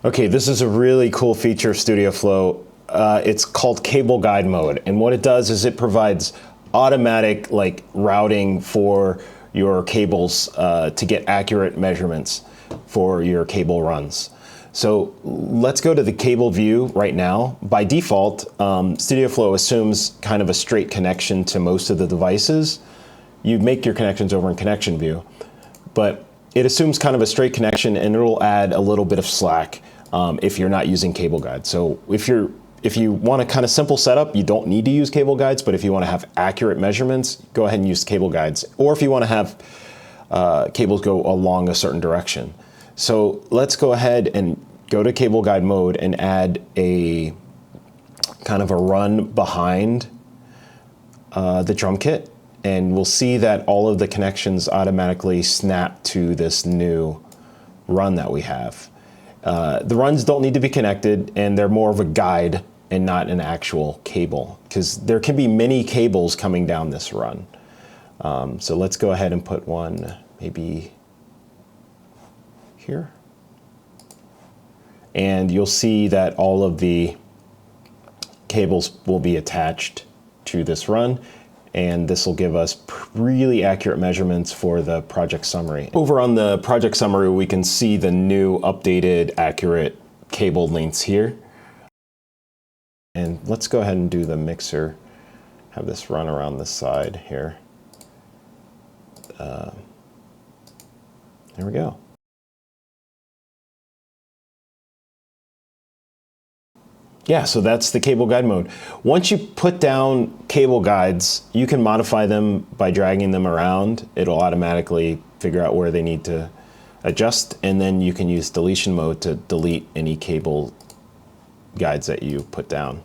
Okay, this is a really cool feature of StudioFlow. It's called cable guide mode, and what it does is it provides automatic routing for your cables to get accurate measurements for your cable runs. So let's go to the cable view right now. By default, StudioFlow assumes kind of a straight connection to most of the devices. You make your connections over in connection view, but it assumes kind of a straight connection, and it'll add a little bit of slack if you're not using cable guides. So if you want a kind of simple setup, you don't need to use cable guides, but if you want to have accurate measurements, go ahead and use cable guides. Or if you want to have cables go along a certain direction. So let's go ahead and go to cable guide mode and add a kind of a run behind the drum kit. And we'll see that all of the connections automatically snap to this new run that we have. The runs don't need to be connected, and they're more of a guide and not an actual cable, because there can be many cables coming down this run. So let's go ahead and put one maybe here. And you'll see that all of the cables will be attached to this run, and this will give us really accurate measurements for the project summary. Over on the project summary, we can see the new updated accurate cable lengths here. And let's go ahead and do the mixer, have this run around the side here. There we go. Yeah, so that's the cable guide mode. Once you put down cable guides, you can modify them by dragging them around. It'll automatically figure out where they need to adjust, and then you can use deletion mode to delete any cable guides that you put down.